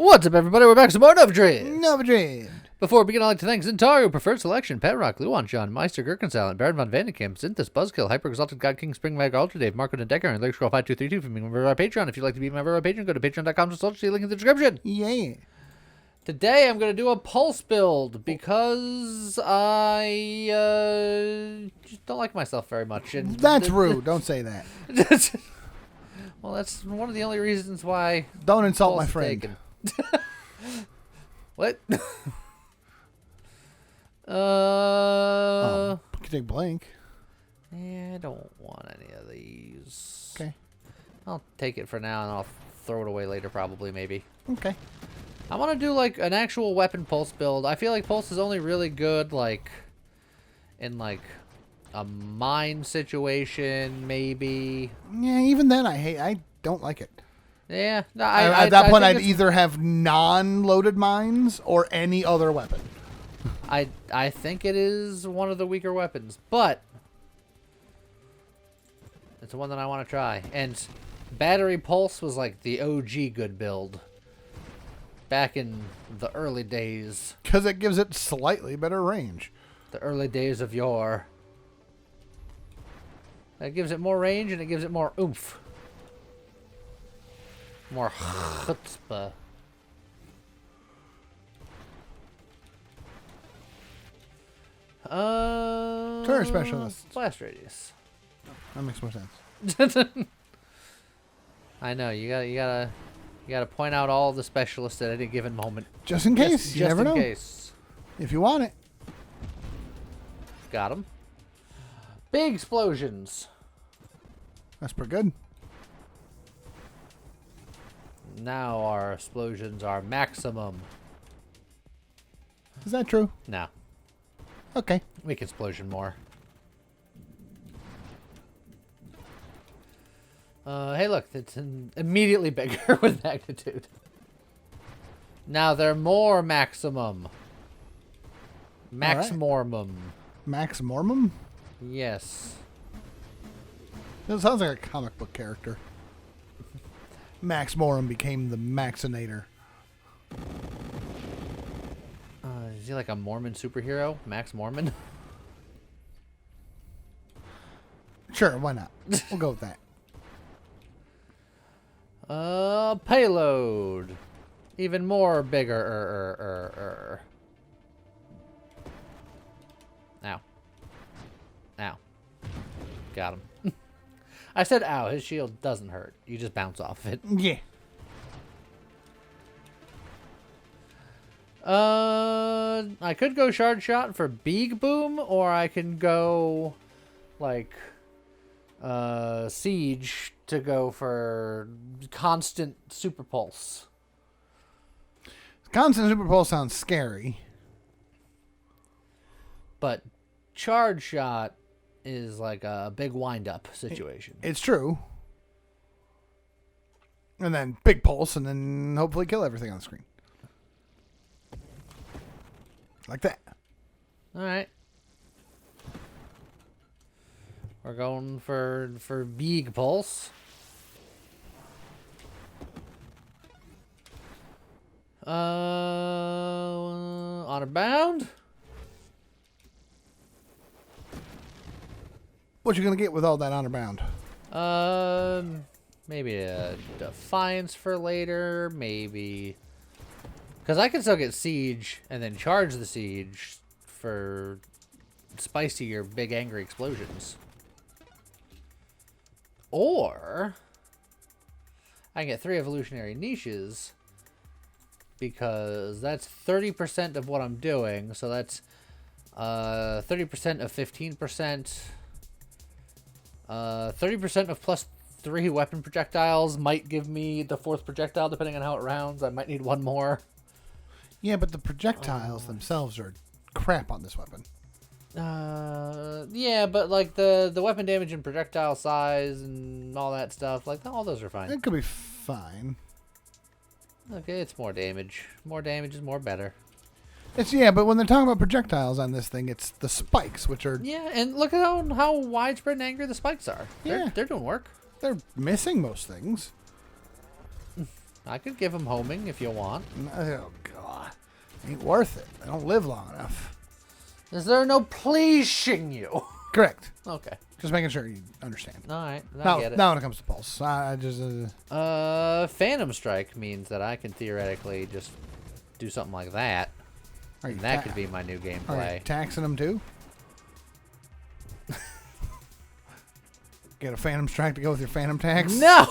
What's up, everybody? We're back to some more Nova Dread. Nova Dread. Before we begin, I'd like to thank Zentario, Preferred Selection, Pet Rock, Luan, John, Meister, Gherkinsalent, Baron von Vandekamp, Zinthus, Buzzkill, Hyper Exalted God King, Springmag, Ultra Dave, Marco Decker, and Lake Scroll 5232 for being a member of our Patreon. If you'd like to be a member of our Patreon, go to patreon.com/see link in the description. Yeah. Today, I'm going to do a pulse build because I just don't like myself very much. And That's rude. Don't say that. Well, that's one of the only reasons why. Don't insult my Pulse is friend. taken. What? You can take blank. Yeah, I don't want any of these. Okay. I'll take it for now, and I'll throw it away later, probably, maybe. Okay. I want to do, like, an actual weapon pulse build. I feel like pulse is only really good, like, in, like, a mine situation, maybe. Yeah, even then, I don't like it. Yeah. No, At that point, think I'd either have non-loaded mines or any other weapon. I think it is one of the weaker weapons, but it's one that I want to try. And Battery Pulse was like the OG good build back in the early days. Because it gives it slightly better range. The early days of yore. It gives it more range and it gives it more oomph. More chutzpah. Turret specialist. Blast radius. That makes more sense. I know you gotta point out all the specialists at any given moment. Just in case. You never know. Just in case. If you want it. Got them. Big explosions. That's pretty good. Now our explosions are maximum. Is that true? No. Okay. We can explosion more. Hey, look, it's immediately bigger with magnitude. Now they're more maximum. Maximormum. Max Mormon? Yes. That sounds like a comic book character. Max Morum became the Maxinator. Is he like a Mormon superhero? Max Mormon? Sure, why not? We'll go with that. Payload. Even more bigger. Ow. Ow. Got him. I said ow. His shield doesn't hurt. You just bounce off it. Yeah. I could go Shard Shot for Beeg Boom, or I can go, like, Siege to go for Constant Super Pulse. Constant Super Pulse sounds scary. But Charge Shot is like a big wind-up situation. It's true. And then big pulse, and then hopefully kill everything on the screen. Like that. All right. We're going for Beeg Pulse. Honor Bound. What you gonna get with all that honor bound? Maybe a Defiance for later. Maybe. Because I can still get Siege and then charge the Siege for spicier, big, angry explosions. Or I can get 3 evolutionary niches because that's 30% of what I'm doing. So that's 30% of 15%. 30% of plus 3 weapon projectiles might give me the 4th projectile depending on how it rounds. I might need 1 more. Yeah, but the projectiles themselves are crap on this weapon. Yeah, but like the weapon damage and projectile size and all that stuff, like all those are fine. It could be fine. Okay, it's more damage. More damage is more better. But when they're talking about projectiles on this thing, it's the spikes, which are... Yeah, and look at how widespread and angry the spikes are. Yeah. They're doing work. They're missing most things. I could give him homing if you want. Oh, God. Ain't worth it. I don't live long enough. Is there no pleasing you? Correct. Okay. Just making sure you understand. All right. I Now, get it. now when it comes to pulse, I just... Phantom Strike means that I can theoretically just do something like that. Are you And that could be my new Are you gameplay. taxing them too? Get a Phantom Strike to go with your Phantom tax? No!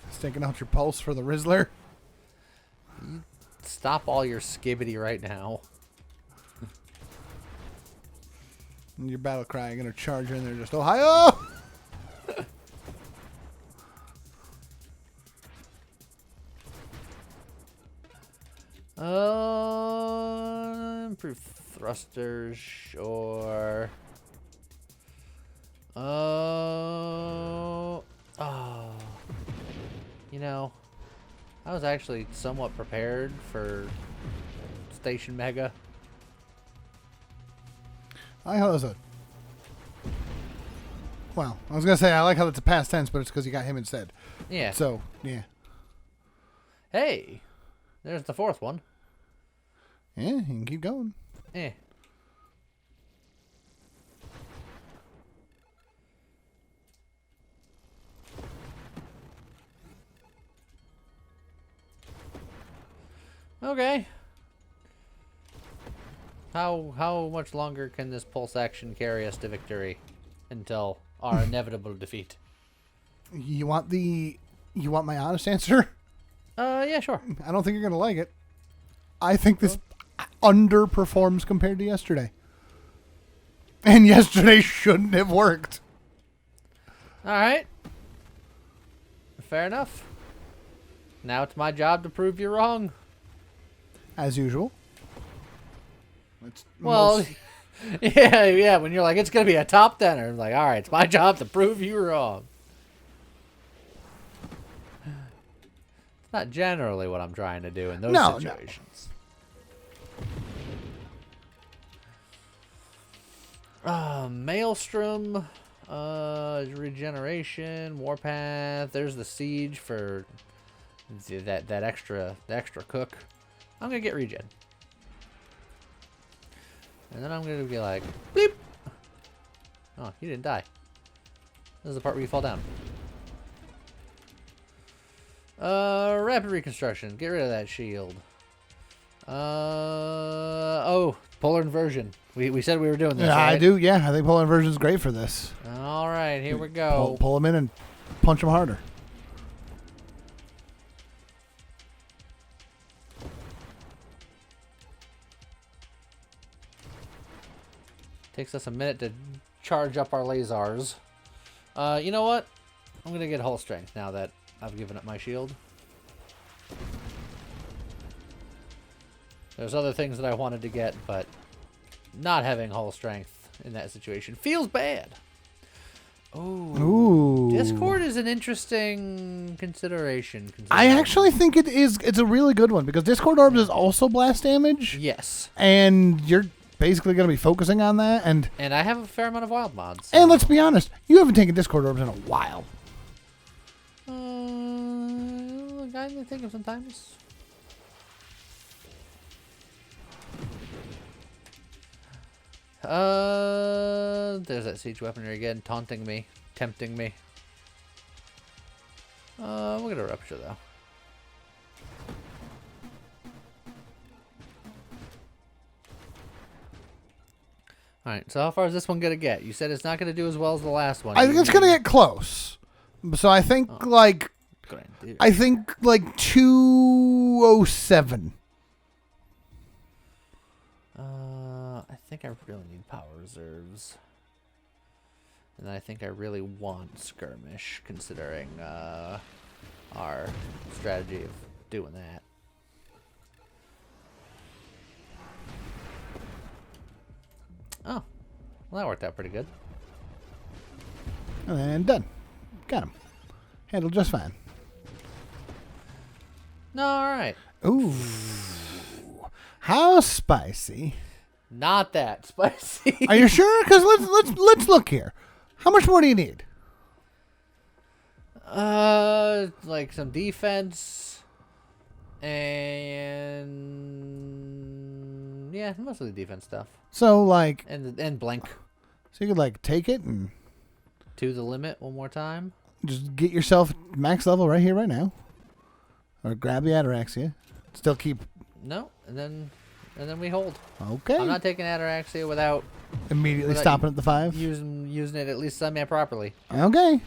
Sticking out your pulse for the Rizzler? Stop all your skibbity right now. And your battle cry gonna charge in there just Ohio! Improve thrusters, sure. You know, I was actually somewhat prepared for Station Mega. I like how that's a... Well, I was gonna say I like how it's a past tense, but it's because you got him instead. Yeah. So, yeah. Hey, there's the fourth one. Yeah, you can keep going. Eh. Okay. How much longer can this pulse action carry us to victory until our inevitable defeat? You want my honest answer? Yeah, sure. I don't think you're gonna like it. I think this underperforms compared to yesterday. And yesterday shouldn't have worked. All right. Fair enough. Now it's my job to prove you wrong. As usual. It's Well, yeah, when you're like, it's going to be a top 10er, I'm like, all right, it's my job to prove you wrong. It's not generally what I'm trying to do in those situations. Maelstrom, regeneration, warpath. There's the siege for that extra cook. I'm gonna get regen, and then I'm gonna be like, beep. Oh, you didn't die. This is the part where you fall down. Rapid reconstruction. Get rid of that shield. Oh, polar inversion. We said we were doing this, Yeah, right? I do. Yeah, I think polar inversion's great for this. All right, here we go. Pull them in and punch them harder. Takes us a minute to charge up our lasers. You know what? I'm gonna get hull strength now that I've given up my shield. There's other things that I wanted to get, but not having hull strength in that situation feels bad. Ooh. Discord is an interesting consideration. I actually think it is. It's a really good one because Discord Orbs is also blast damage. Yes. And you're basically going to be focusing on that. And I have a fair amount of wild mods. So. And let's be honest, you haven't taken Discord Orbs in a while. I think of sometimes. There's that siege weaponry again, taunting me, tempting me. We'll get a rupture though. Alright, so how far is this one gonna get? You said it's not gonna do as well as the last one. I think it's going to get close. So I think I think like 207. I think I really need power reserves. And I think I really want skirmish, considering our strategy of doing that. Oh, well, that worked out pretty good. And done. Got him. Handled just fine. No, all right. Ooh. How spicy. Not that spicy. Are you sure? Because let's look here. How much more do you need? Like some defense and yeah, mostly defense stuff. So like, And blink so you could like take it and to the limit one more time. just get yourself max level right here, right now, or grab the Ataraxia. Still keep. No, and then we hold. Okay. I'm not taking Ataraxia without Immediately stopping at the 5. using it at least semi-properly. Okay.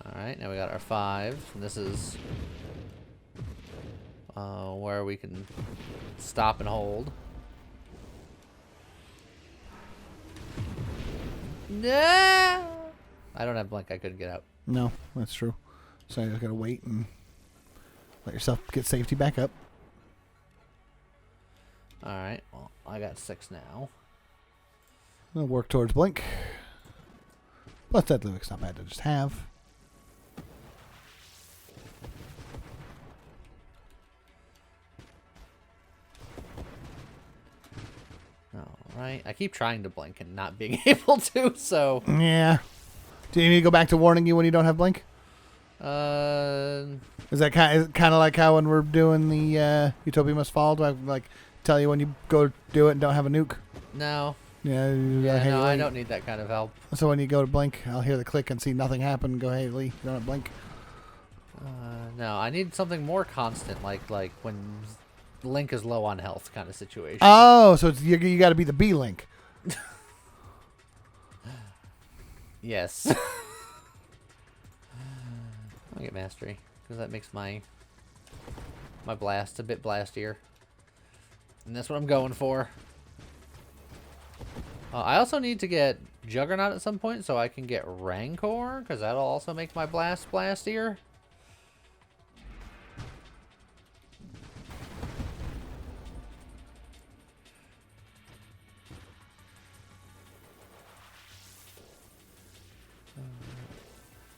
Alright, now we got our 5. And this is where we can stop and hold. No! I don't have blink. I couldn't get out. No, that's true. So you just gotta wait and let yourself get safety back up. Alright, well, I got 6 now. I'll work towards blink. Plus that Livic's not bad to just have. Alright, I keep trying to blink and not being able to, so... Yeah. Do you need to go back to warning you when you don't have blink? Is that kind of like how when we're doing the Utopia Must Fall, do I like tell you when you go do it and don't have a nuke? No. Yeah, Yeah, no, I don't need that kind of help. So when you go to blink, I'll hear the click and see nothing happen and go, hey, Lee, you don't have blink. No, I need something more constant, like when Link is low on health kind of situation. Oh, so it's, you got to be the B Link. Yes. I'll get mastery, because that makes my blast a bit blastier. And that's what I'm going for. I also need to get Juggernaut at some point so I can get Rancor, because that'll also make my blast blastier.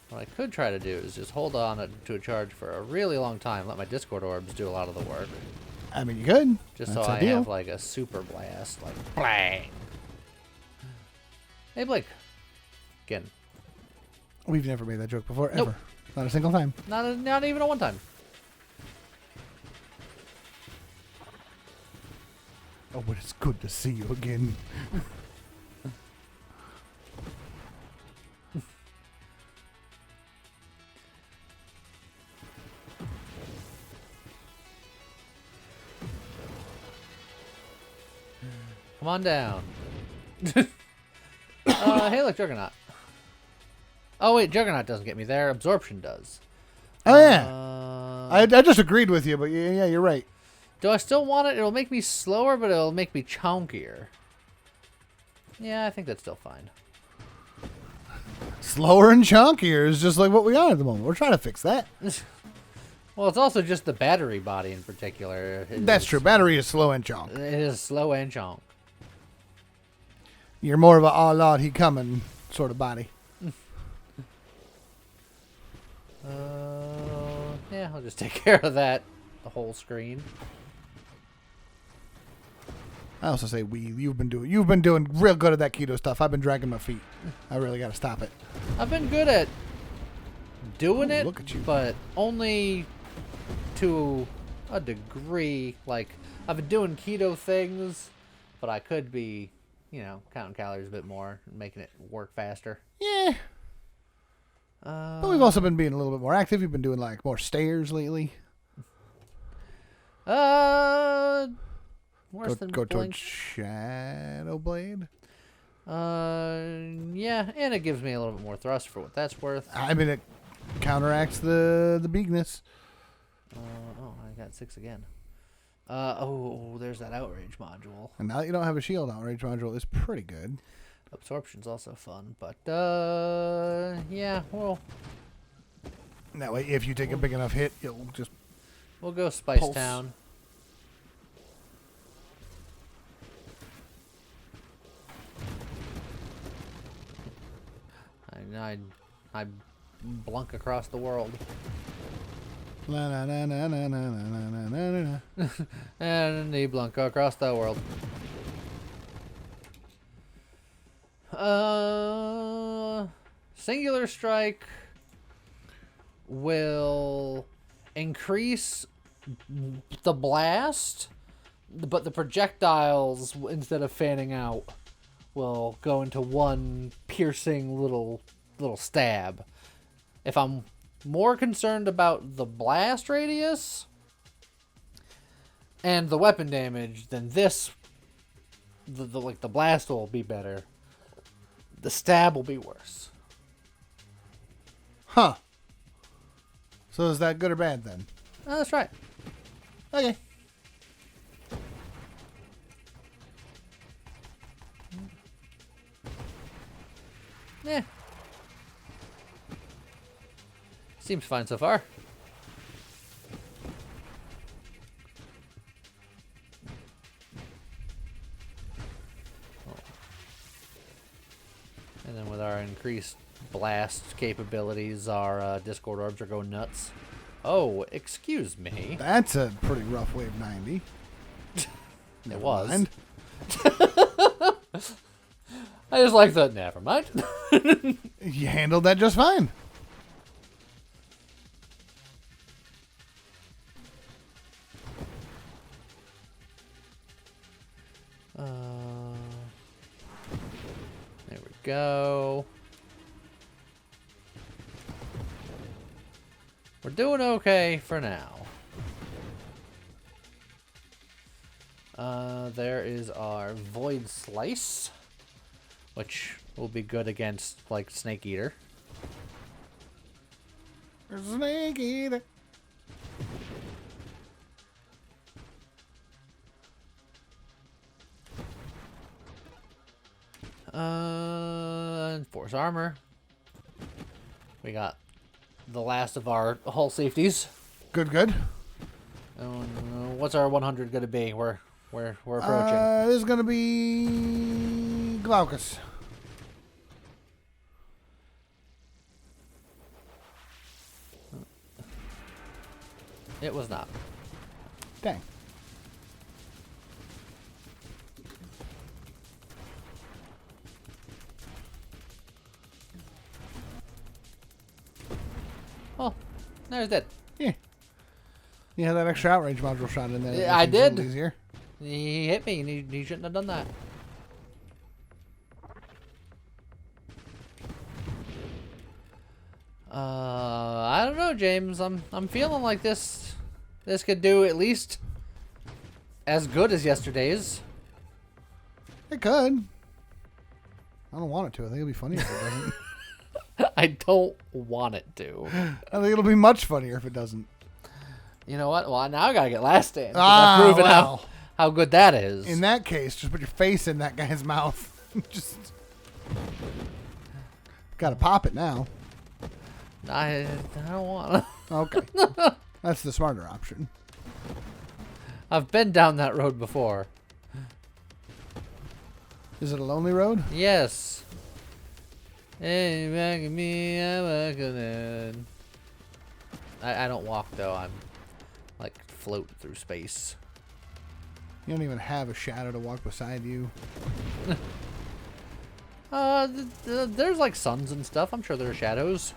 What I could try to do is just hold on to a charge for a really long time, let my Discord orbs do a lot of the work. I mean, you could. Just That's so ideal. I have like a super blast, like bang. Hey Blake. Again. We've never made that joke before, Nope. ever. Not a single time. Not even a one time. Oh, but it's good to see you again. Come on down. Hey look, Juggernaut. Oh wait, Juggernaut doesn't get me there. Absorption does. Oh, yeah. I just agreed with you, but yeah, you're right. Do I still want it? It'll make me slower, but it'll make me chonkier. Yeah, I think that's still fine. Slower and chunkier is just like what we are at the moment. We're trying to fix that. Well, it's also just the battery body in particular. That's true. Battery is slow and chunk. It is slow and chonk. You're more of a oh lord, he coming sort of body. Yeah, I'll just take care of that. The whole screen. I also say you've been doing real good at that keto stuff. I've been dragging my feet. I really got to stop it. I've been good at doing it, look at you. but only to a degree. Like, I've been doing keto things, but I could be, counting calories a bit more and making it work faster. Yeah. But we've also been being a little bit more active. You've been doing like more stairs lately. Worse than go Blink. towards Shadow Blade. Yeah, and it gives me a little bit more thrust for what that's worth. I mean, it counteracts the bigness. Oh, I got 6 again. There's that outrage module. And now that you don't have a shield, outrage module is pretty good. Absorption's also fun, but yeah, well, That way, if you take a big enough hit, you'll just we'll go Spice Pulse. Town. I blunk across the world. la na na na na na na na na na. And he blunk across the world. Singular strike will increase the blast, but the projectiles, instead of fanning out, will go into one piercing little stab. If I'm more concerned about the blast radius and the weapon damage, then this, the blast will be better. The stab will be worse. Huh. So is that good or bad then? Oh, that's right. Okay. Yeah. Seems fine so far. And then with our increased blast capabilities, our Discord orbs are going nuts. Oh, excuse me. That's a pretty rough wave 90. It was. Mind. I just like that. Never mind. You handled that just fine. There we go. We're doing okay for now. There is our Void Slice, which will be good against, like, Snake Eater. Snake Eater. Force Armor. We got the last of our hull safeties. Good, good. What's our 100 going to be? We're approaching. This is going to be Glaucus. It was not. Dang. Oh, there's that. Yeah. You had that extra outrage module shot in there. Yeah, I did. Easier. He hit me, and he shouldn't have done that. I don't know, James. I'm feeling like this could do at least as good as yesterday's. It could. I don't want it to. I think it'll be funnier if it doesn't. I don't want it to. I think it'll be much funnier if it doesn't. You know what? Well, now I gotta get last stand. I've proven well. how good that is. In that case, just put your face in that guy's mouth. Just gotta pop it now. I don't want to. Okay. That's the smarter option. I've been down that road before. Is it a lonely road? Yes. Hey, back at me, I'm walking in. I don't walk though. I'm like float through space. You don't even have a shadow to walk beside you. There's like suns and stuff. I'm sure there are shadows.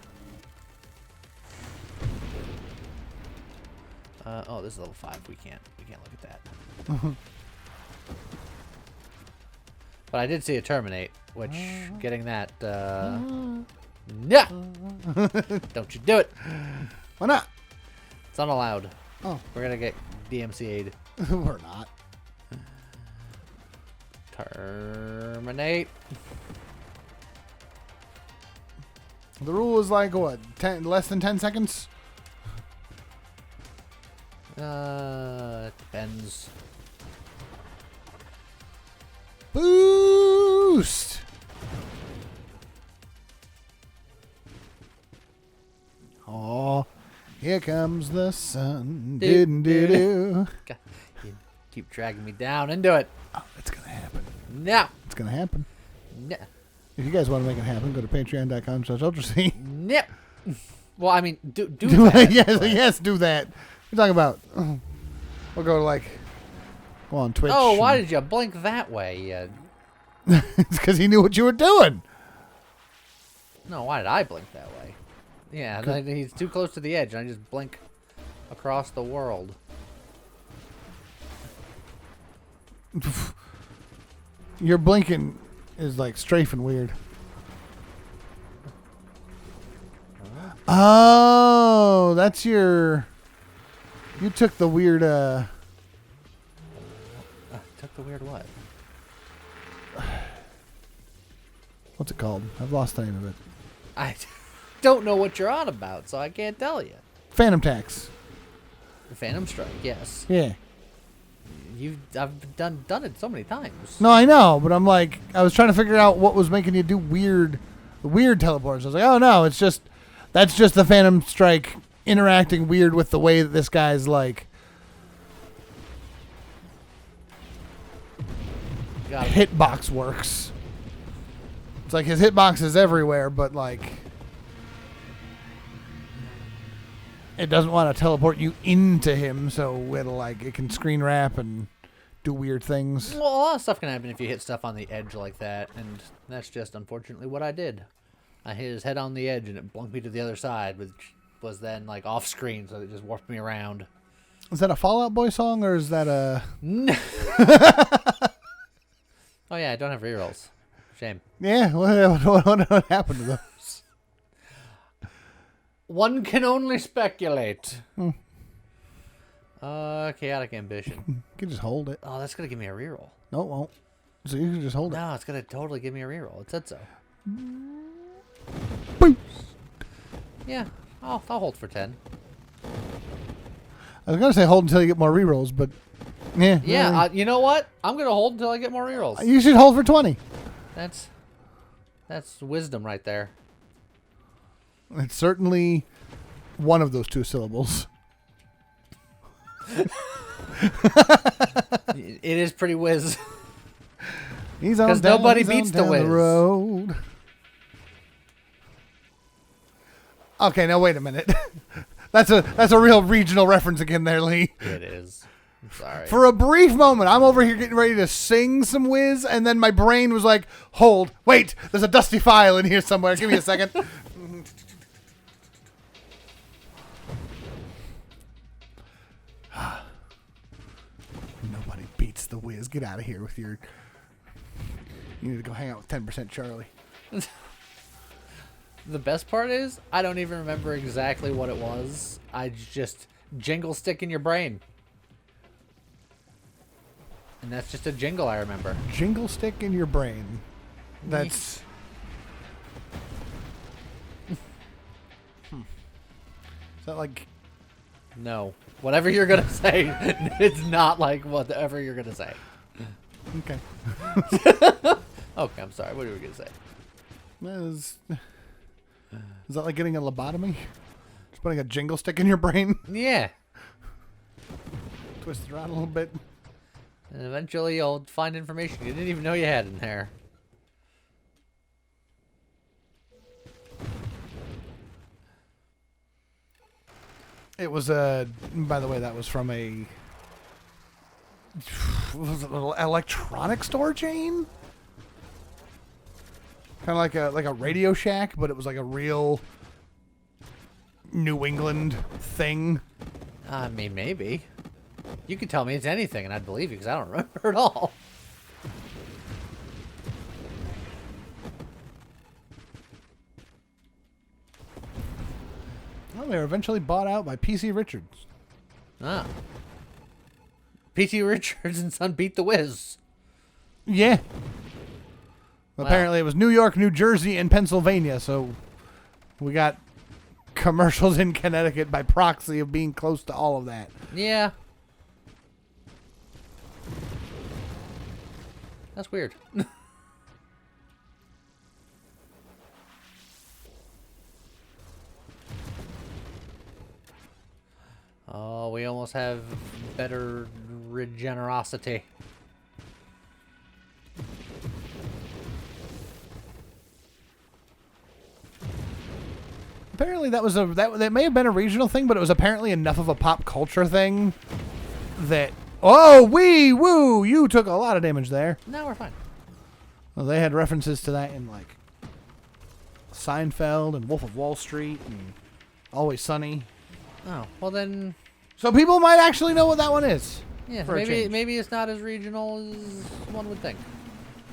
Oh, this is level 5. We can't look at that. But I did see a terminate, which getting that. Yeah. Don't you do it? Why not? It's unallowed. Oh, We're gonna get DMCA'd. we're not. Terminate. The rule is like what? Less than 10 seconds? It depends. Boost! Oh, here comes the sun. Do-do-do-do. God, you keep dragging me down into it. Oh, it's gonna happen. No. It's gonna happen. No. If you guys want to make it happen, go to patreon.com/ultrasea. No. Well, I mean, do that. yes, do that. We're talking about. We'll go to go on Twitch. Oh, why did you blink that way? It's because he knew what you were doing. No, why did I blink that way? Yeah, he's too close to the edge, and I just blink across the world. Your blinking is like strafing weird. Oh, that's your... You took the weird, Took the weird what? What's it called? I've lost the name of it. I don't know what you're on about, so I can't tell you. Phantom tax. The Phantom Strike, yes. Yeah. I've done it so many times. No, I know, but I'm like, I was trying to figure out what was making you do the weird teleports. I was like, oh no, that's just the Phantom Strike interacting weird with the way that this guy's like hitbox works. It's like his hitbox is everywhere, but like it doesn't want to teleport you into him, so it can screen wrap and do weird things. Well, a lot of stuff can happen if you hit stuff on the edge like that, and that's just unfortunately what I did. I hit his head on the edge and it blunked me to the other side, which was then like off screen, so it just warped me around. Is that a Fall Out Boy song, or is that a... No. Oh yeah, I don't have rerolls. Shame. Yeah, what happened to those? One can only speculate. Chaotic Ambition. You can just hold it. Oh, that's gonna give me a reroll. No, it won't. So you can just hold it. No, it's gonna totally give me a reroll. It said so. Boom. Yeah, I'll hold for 10. I was gonna say hold until you get more rerolls, but yeah. Yeah, you know what? I'm gonna hold until I get more rerolls. You should hold for 20. That's wisdom right there. It's certainly one of those two syllables. It is pretty whiz. He's on because nobody beats the whiz. Road. Okay, now wait a minute. That's a real regional reference again there, Lee. It is. I'm sorry. For a brief moment, I'm over here getting ready to sing some whiz, and then my brain was like, hold, wait, there's a dusty file in here somewhere. Give me a second. Nobody beats the whiz. Get out of here with your... You need to go hang out with 10% Charlie. The best part is, I don't even remember exactly what it was. I just jingle stick in your brain. And that's just a jingle I remember. Jingle stick in your brain. That's... Is that like... No. Whatever you're going to say, it's not like whatever you're going to say. Okay. Okay, I'm sorry. What were you going to say? Is that like getting a lobotomy? Just putting a jingle stick in your brain? Yeah. Twist it around a little bit. And eventually you'll find information you didn't even know you had in there. It was by the way, that was from a... Was it an electronic store chain? Kind of like a Radio Shack, but it was like a real New England thing. I mean, maybe. You could tell me it's anything, and I'd believe you, because I don't remember at all. Well, they were eventually bought out by P.C. Richards. Ah. P.T. Richards and Son beat the whiz. Yeah. Wow. Apparently it was New York, New Jersey, and Pennsylvania, so we got commercials in Connecticut by proxy of being close to all of that. Yeah. That's weird. Oh, we almost have better regenerosity. Apparently that may have been a regional thing, but it was apparently enough of a pop culture thing that... Oh, wee, woo, you took a lot of damage there. No, we're fine. Well, they had references to that in, like, Seinfeld and Wolf of Wall Street and Always Sunny. Oh, well then. So people might actually know what that one is. Yeah, for a change. maybe it's not as regional as one would think.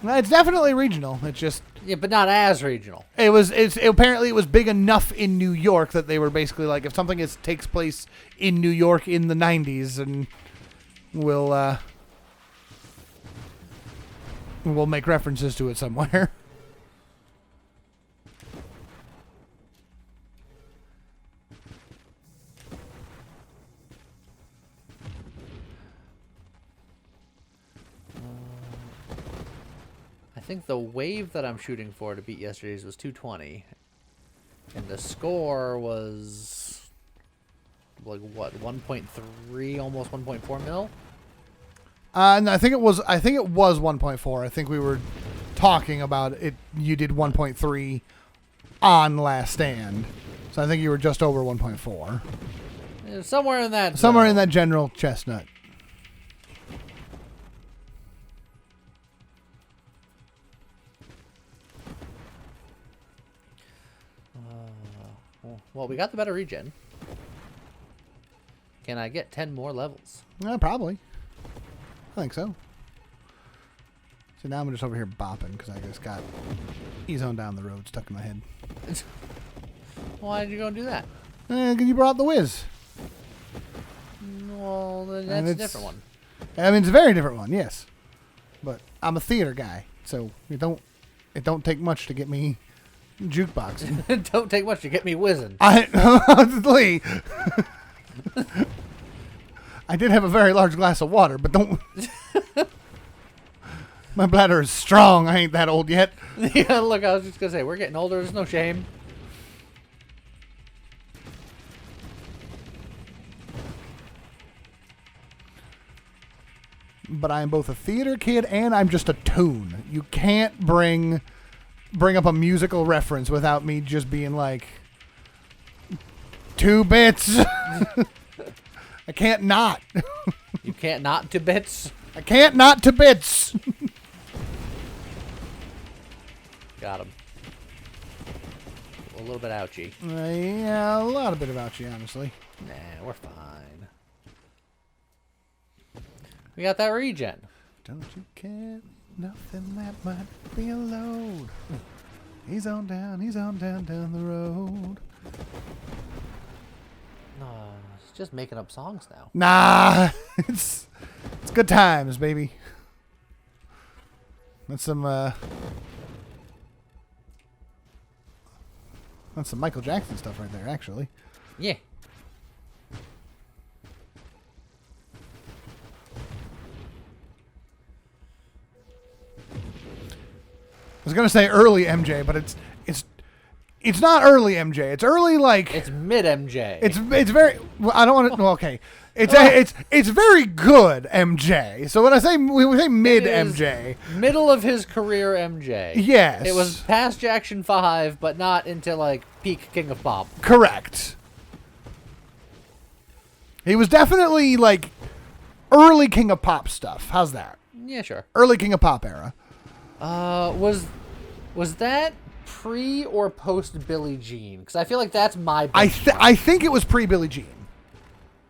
No, it's definitely regional. It's just Yeah, but not as regional. apparently it was big enough in New York that they were basically like, if something takes place in New York in the 90s, and we'll make references to it somewhere. I think the wave that I'm shooting for to beat yesterday's was 220, and the score was like what, 1.3, almost 1.4 mil. No, I think it was 1.4. I think we were talking about it. You did 1.3 on Last Stand, so I think you were just over 1.4. Somewhere in that. Somewhere in that general chestnut. Well, we got the better regen. Can I get 10 more levels? Probably. I think so. So now I'm just over here bopping because I just got E-Zone Down the Road stuck in my head. Why did you go and do that? Because you brought the Whiz. Well, then that's a different one. I mean, it's a very different one, yes. But I'm a theater guy, so it don't take much to get me jukeboxing. It don't take much to get me whizzing. Honestly, I did have a very large glass of water, but don't. My bladder is strong. I ain't that old yet. Yeah, look, I was just gonna say we're getting older. There's no shame. But I am both a theater kid and I'm just a toon. You can't bring up a musical reference without me just being like 2 bits. I can't not. You can't not to bits. I can't not to bits. Got him. A little bit ouchy. Yeah, a lot of bit about you, honestly. Nah, we're fine. We got that regen. Don't you care? Nothing that might be a load. He's on down the road. No, it's just making up songs now. Nah, it's good times, baby. That's some Michael Jackson stuff right there, actually. Yeah. I was gonna say early MJ, but it's not early MJ. It's early like It's mid MJ. it's very. Well, I don't want to. Well, okay, it's very good MJ. So when I say we say mid MJ, middle of his career MJ. yes, It was past Jackson 5, but not into like peak King of Pop. correct. He was definitely like early King of Pop stuff. How's that? Yeah, sure. Early King of Pop era. Was that pre or post Billie Jean? Because I feel like that's my. I think it was pre Billie Jean.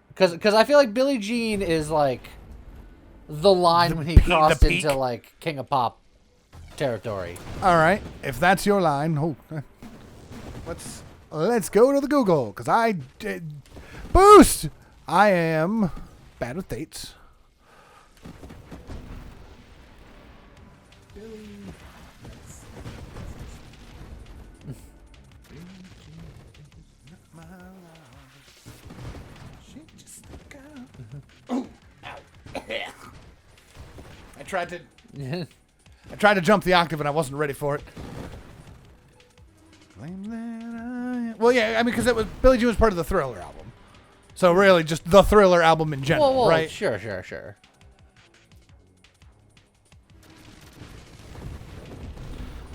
Because I feel like Billie Jean is like the line when he crossed into like King of Pop territory. All right, if that's your line, let's go to the Google because I did boost. I am bad with dates. I tried to jump the octave and I wasn't ready for it. Well, yeah, I mean, because Billie Jean was part of the Thriller album, so really just the Thriller album in general, well, right? Sure.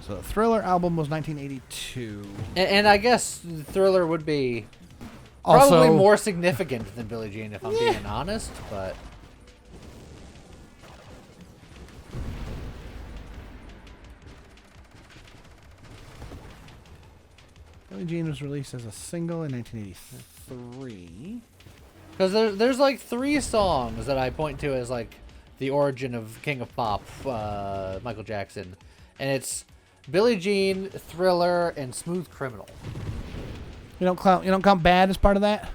So the Thriller album was 1982, and I guess Thriller would be also probably more significant than Billie Jean if I'm being honest, but. Billie Jean was released as a single in 1983. Because there's like 3 songs that I point to as like the origin of King of Pop, Michael Jackson, and it's Billie Jean, Thriller, and Smooth Criminal. You don't count Bad as part of that?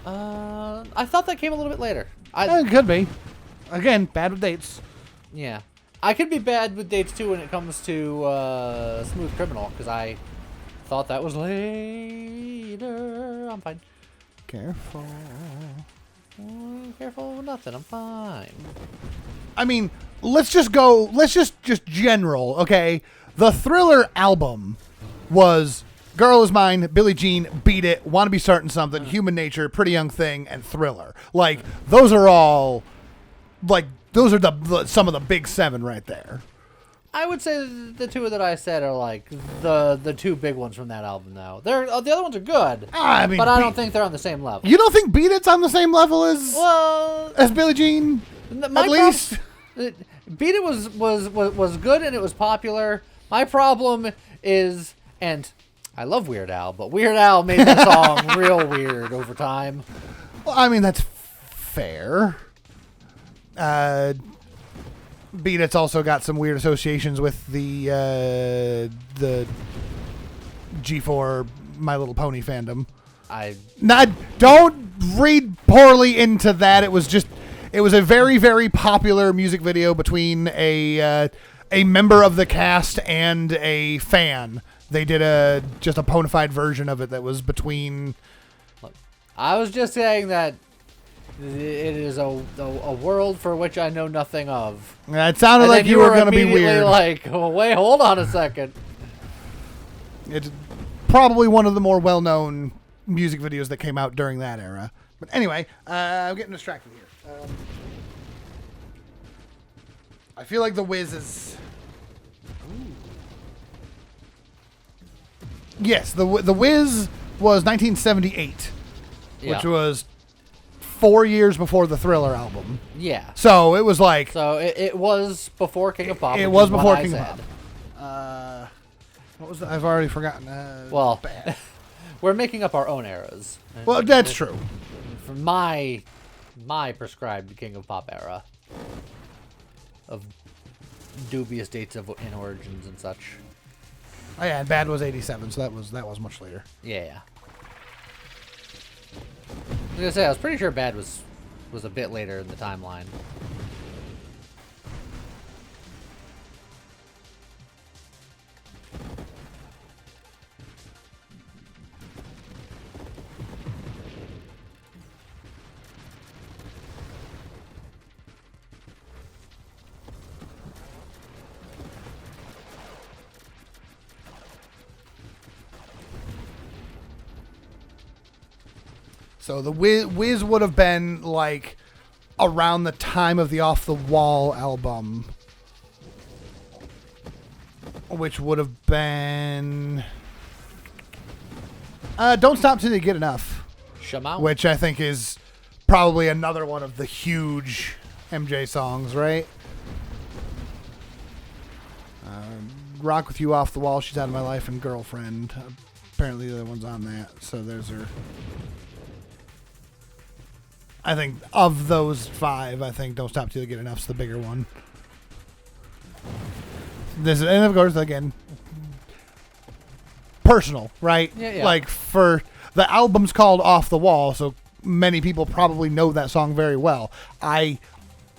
I thought that came a little bit later. It could be. Again, bad with dates. Yeah, I could be bad with dates too when it comes to Smooth Criminal because I thought that was later. I'm fine. Careful. Careful with nothing. I'm fine. I mean, let's just general, okay? The Thriller album was Girl Is Mine, Billie Jean, Beat It, Wanna Be Starting Something, Human Nature, Pretty Young Thing, and Thriller. Like, those are all, like, those are the some of the big 7 right there. I would say the 2 that I said are like the 2 big ones from that album. Now, the other ones are good. I mean, but I don't think they're on the same level. You don't think Beat It's on the same level as Billie Jean? At least Beat It was good and it was popular. My problem is, and I love Weird Al, but Weird Al made that song real weird over time. Well, I mean, that's fair. Beat It's also got some weird associations with the G4 My Little Pony fandom. Don't read poorly into that. It was a very, very popular music video between a member of the cast and a fan. They did just a bona fide version of it that was between. Look, I was just saying that it is a world for which I know nothing of. It sounded like you were going to be weird. Like, oh, wait, hold on a second. It's probably one of the more well-known music videos that came out during that era. But anyway, I'm getting distracted here. I feel like The Wiz is. Ooh. Yes, the Wiz was 1978, which was 4 years before the Thriller album. Yeah. So it was like. So it was before King of Pop. It was before King of Pop. What was that? I've already forgotten. Well, we're making up our own eras. Well, that's true. For my prescribed King of Pop era of dubious dates in origins and such. Oh yeah, and Bad was 87, so that was much later. Yeah. I was gonna say I was pretty sure Bad was a bit later in the timeline. So the Wiz would have been like around the time of the Off the Wall album, which would have been Don't Stop Till You Get Enough, Shamo. which I think is probably another one of the huge MJ songs, right? Rock With You, Off the Wall, She's Out of My Life, and Girlfriend. Apparently the other one's on that, so there's her. I think of those 5, I think Don't Stop Till You Get Enough's the bigger one. And of course, again, personal, right? Yeah. Like, for the album's called Off the Wall, so many people probably know that song very well.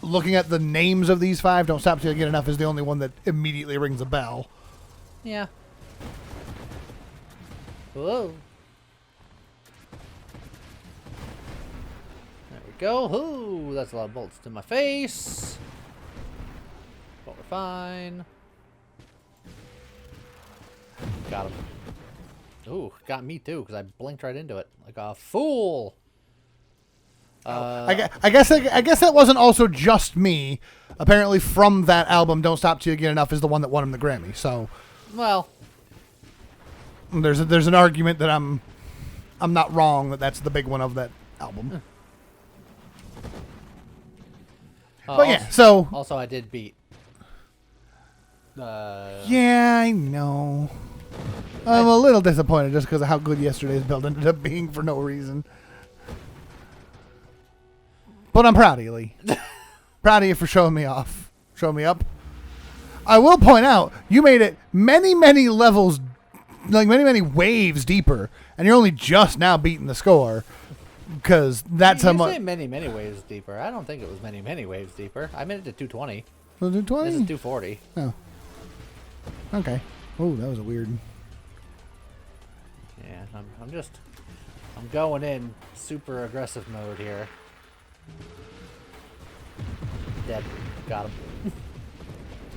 Looking at the names of these 5, Don't Stop Till You Get Enough is the only one that immediately rings a bell. Yeah. Whoa. There we go. Ooh, that's a lot of bolts to my face. But we're fine. Got him. Ooh, got me too, because I blinked right into it. Like a fool. I guess that wasn't also just me. Apparently, from that album, "Don't Stop Till You Get Enough" is the one that won him the Grammy. So, well, there's an argument that I'm not wrong that that's the big one of that album. But yeah, so also I did beat. Yeah, I know. I'm a little disappointed just because of how good yesterday's build ended up being for no reason. But I'm proud of you, Lee. Proud of you for showing me off. Showing me up. I will point out, you made it many, many levels, like many, many waves deeper, and you're only just now beating the score. Because that's how much. You say many, many waves deeper. I don't think it was many, many waves deeper. I made it to 220. Was it 220? This is 240. Oh. Okay. Oh, that was a weird. Yeah, I'm going in super aggressive mode here. Dead. Got him.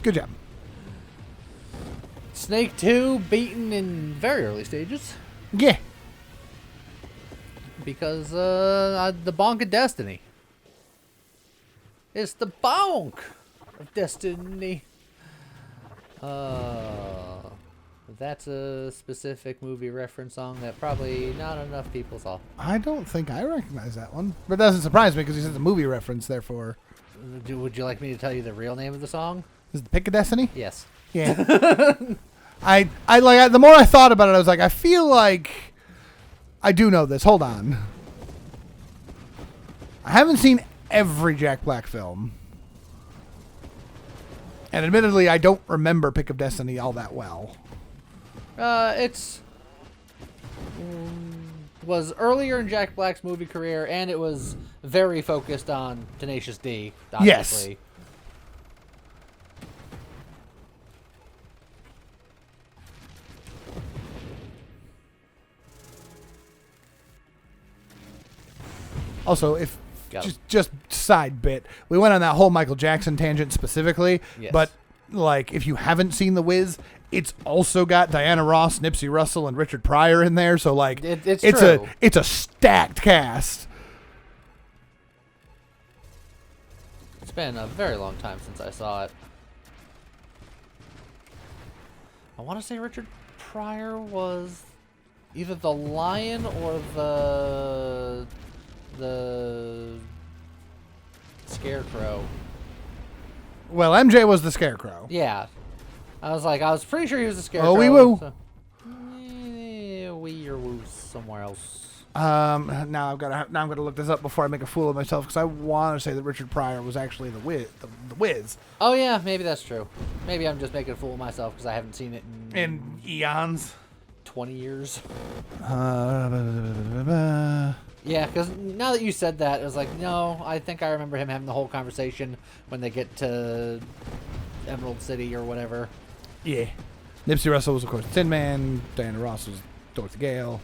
Good job. Snake 2 beaten in very early stages. Yeah. Because the bonk of destiny. It's the bonk of destiny. That's a specific movie reference song that probably not enough people saw. I don't think I recognize that one. But it doesn't surprise me because it's a movie reference, therefore. Would you like me to tell you the real name of the song? Is it the Pick of Destiny? Yes. Yeah. The more I thought about it, I was like, I feel like I do know this. Hold on. I haven't seen every Jack Black film. And admittedly, I don't remember Pick of Destiny all that well. It's was earlier in Jack Black's movie career, and it was very focused on Tenacious D, obviously. Yes. Also, if just side bit, we went on that whole Michael Jackson tangent specifically, yes. But like if you haven't seen The Wiz, it's also got Diana Ross, Nipsey Russell, and Richard Pryor in there. So like, it's true. It's a stacked cast. It's been a very long time since I saw it. I want to say Richard Pryor was either the lion or the scarecrow. Well, MJ was the scarecrow. Yeah. I was pretty sure he was the scarecrow. Oh, wee woo. So. Wee or woo somewhere else. Now I'm gonna look this up before I make a fool of myself because I want to say that Richard Pryor was actually the Wiz. Oh yeah, maybe that's true. Maybe I'm just making a fool of myself because I haven't seen it in eons, 20 years. Yeah, because now that you said that, it was like, no, I think I remember him having the whole conversation when they get to Emerald City or whatever. Yeah. Nipsey Russell was, of course, Tin Man. Diana Ross was Dorothy Gale.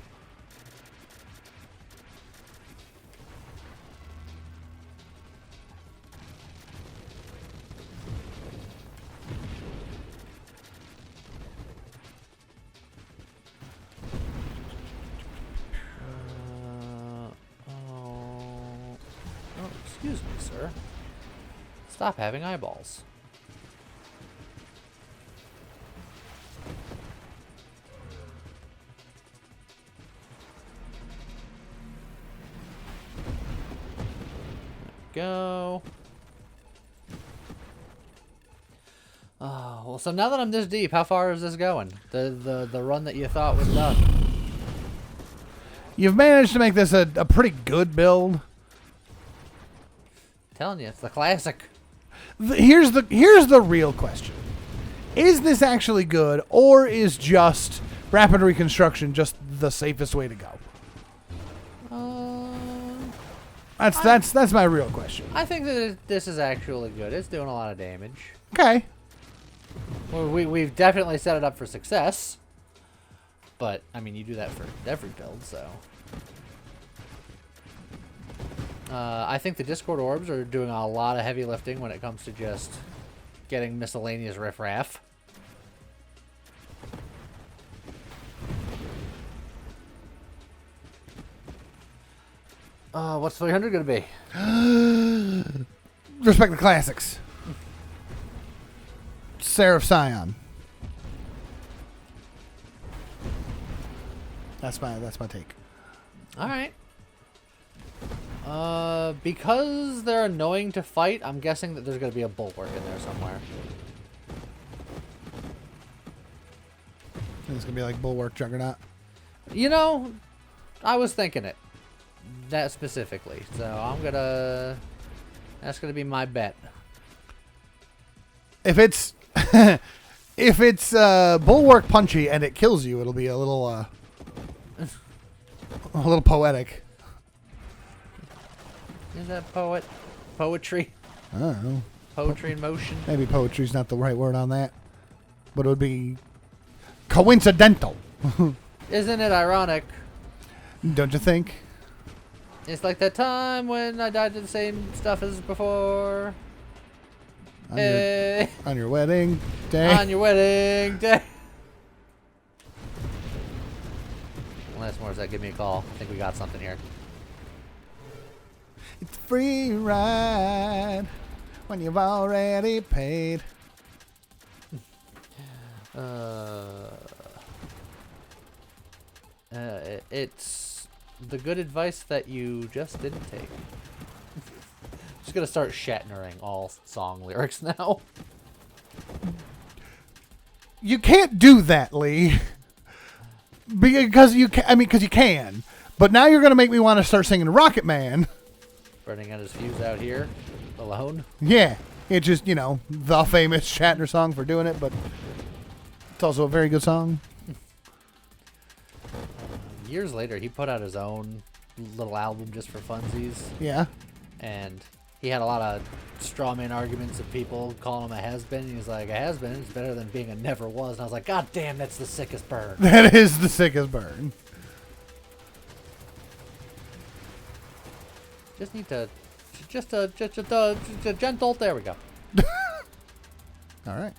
Excuse me, sir. Stop having eyeballs. Go. Oh, well, so now that I'm this deep, how far is this going? The run that you thought was done. You've managed to make this a pretty good build. Telling you, it's the classic. Here's the real question: is this actually good, or is just rapid reconstruction just the safest way to go? That's my real question. I think that this is actually good. It's doing a lot of damage. Okay. Well, we've definitely set it up for success. But I mean, you do that for every build, so. I think the Discord orbs are doing a lot of heavy lifting when it comes to just getting miscellaneous riffraff. What's 300 going to be? Respect the classics. Seraph Scion. That's my take. All right. Because they're annoying to fight, I'm guessing that there's going to be a bulwark in there somewhere. It's gonna be like Bulwark Juggernaut. You know, I was thinking it. That specifically. So I'm gonna... That's gonna be my bet. If it's... if it's Bulwark Punchy and it kills you, it'll be a little poetic. Is that poetry? I don't know. Poetry in motion? Maybe poetry's not the right word on that. But it would be coincidental. Isn't it ironic? Don't you think? It's like that time when I died to the same stuff as before. On your wedding day. On your wedding day. Unless Morissette, give me a call. I think we got something here. It's a free ride when you've already paid. It's the good advice that you just didn't take. Just gonna start Shatnering all song lyrics now. You can't do that, Lee. Because you can. I mean, because you can. But now you're gonna make me want to start singing Rocket Man. Burning out his fuse out here, alone. Yeah, it's just, you know, the famous Shatner song for doing it, but it's also a very good song. Years later, he put out his own little album just for funsies. Yeah. And he had a lot of straw man arguments of people calling him a has-been. He was like, a has-been is better than being a never was. And I was like, God damn, that's the sickest burn. That is the sickest burn. Just need to, just a gentle, there we go. All right.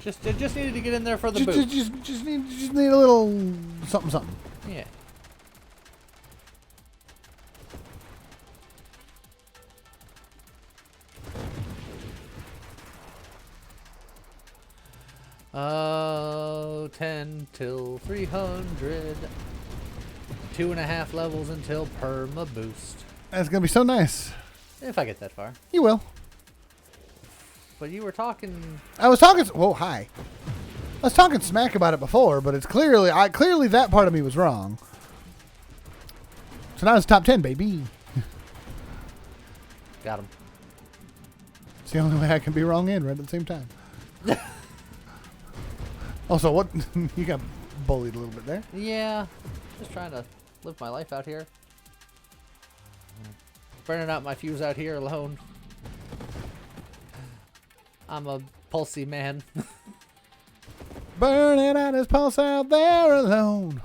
Just needed to get in there for the boot. Just need a little something. Yeah. Oh, 10 till 300. 2.5 levels until perma boost. That's gonna be so nice. If I get that far. You will. But you were talking. I was talking. Whoa, hi. I was talking smack about it before, but it's clearly that part of me was wrong. So now it's top 10, baby. Got him. It's the only way I can be wrong and right at the same time. Also, what you got bullied a little bit there. Yeah, just trying to live my life out here. Burning out my fuse out here alone. I'm a pulsy man. Burning out his pulse out there alone.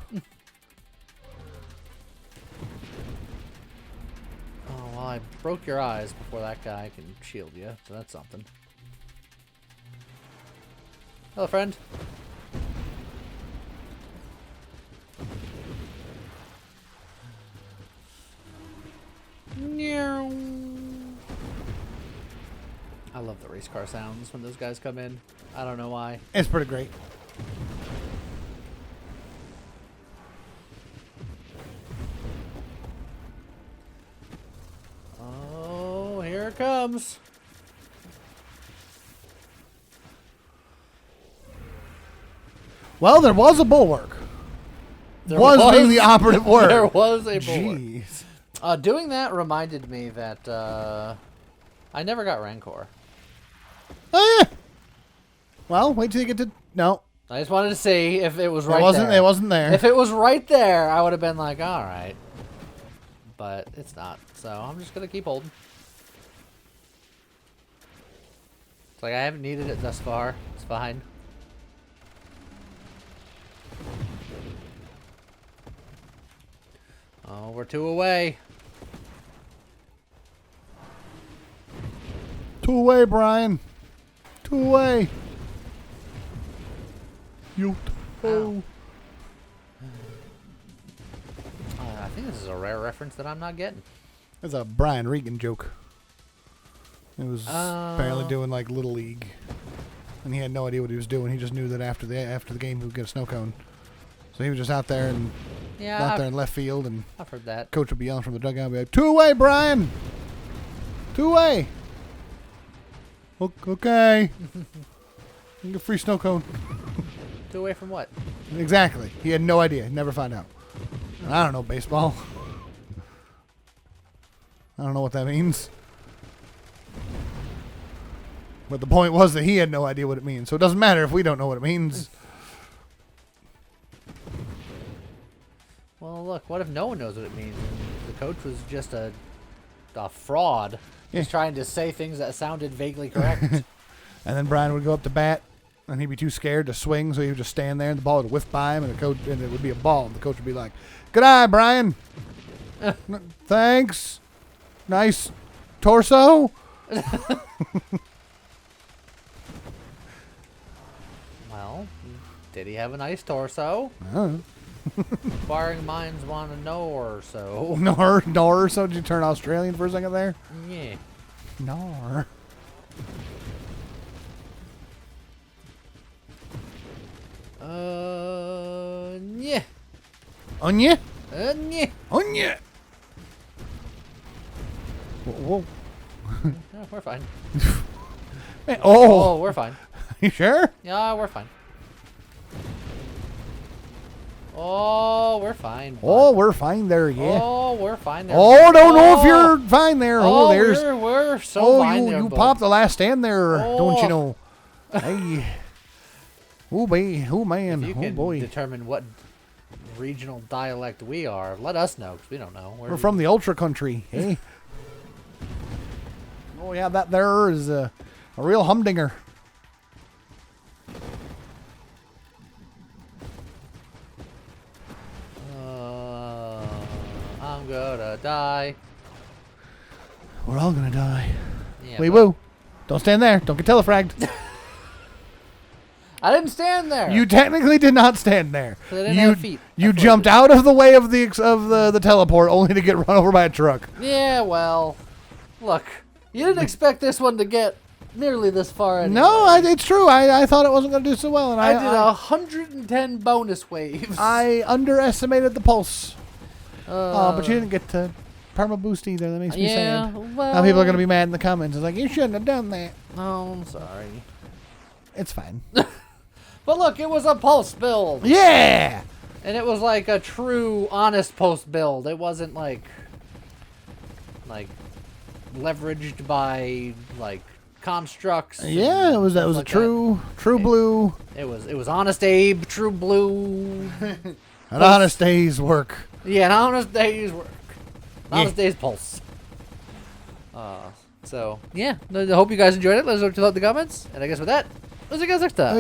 Oh, well, I broke your eyes before that guy can shield you, so that's something. Hello, friend. I love the race car sounds when those guys come in. I don't know why. It's pretty great. Oh, here it comes. Well, there was a bulwark. There was being the operative word. There was a bulwark. Jeez. Doing that reminded me that I never got Rancor. Oh, yeah. Well, wait till you get to... No. I just wanted to see if it was right there. It wasn't there. If it was right there, I would have been like, all right. But it's not. So I'm just going to keep holding. It's like I haven't needed it thus far. It's fine. Oh, we're 2 away. 2 away, Brian. 2 away. You. Oh. I think this is a rare reference that I'm not getting. It's a Brian Regan joke. It was apparently doing like Little League, and he had no idea what he was doing. He just knew that after the game he would get a snow cone. So he was just out there and there in left field, and I've heard that. Coach would be yelling from the dugout, be like, 2 away, Brian. 2 away. Okay. You get a free snow cone. 2 away from what? Exactly. He had no idea. Never found out. I don't know baseball. I don't know what that means. But the point was that he had no idea what it means. So it doesn't matter if we don't know what it means. Well, look, what if no one knows what it means? The coach was just a fraud. Just trying to say things that sounded vaguely correct. And then Brian would go up to bat, and he'd be too scared to swing, so he would just stand there, and the ball would whiff by him, and it would be a ball. And the coach would be like, "Good eye, Brian. Thanks. Nice torso." Well, did he have a nice torso? Inquiring minds want to know or so. Nor. So did you turn Australian for a second there? Yeah. Nor. Yeah. Anya? Yeah. Anya. Whoa. No, we're fine. Hey, Oh, we're fine. You sure? Yeah, we're fine. Oh, we're fine. Bud. Oh, we're fine there, yeah. Oh, we're fine there. Oh, don't know if you're fine there. Oh, there's. We're so fine there. You bud. popped the last stand there, don't you Oh. know? Hey. Oh, boy. Oh, man. If you Oh, can boy. determine what regional dialect we are, let us know, because we don't know. We're from the ultra country, hey? Oh, yeah, that there is a real humdinger. I'm gonna die. We're all gonna die. Yeah, Wee woo. Don't stand there. Don't get telefragged. I didn't stand there. You technically did not stand there. 'Cause I didn't have feet. You jumped out of the way of the teleport only to get run over by a truck. Yeah, well, look, you didn't expect this one to get nearly this far. Anyway. No, it's true. I thought it wasn't going to do so well, and I did 110 bonus waves. I underestimated the pulse. But you didn't get to perma boost either. That makes me sad. Well, Now people are going to be mad in the comments. It's like, you shouldn't have done that. No, I'm sorry. It's fine. But look, it was a pulse build. Yeah. And it was like a true, honest post build. It wasn't like leveraged by like constructs. Yeah, that was like a true blue. It was honest Abe, true blue. An honest day's work. Yeah, an honest day's work. An honest day's pulse. So yeah, I hope you guys enjoyed it. Let us know what you thought in the comments. And I guess with that, we'll see you guys next time.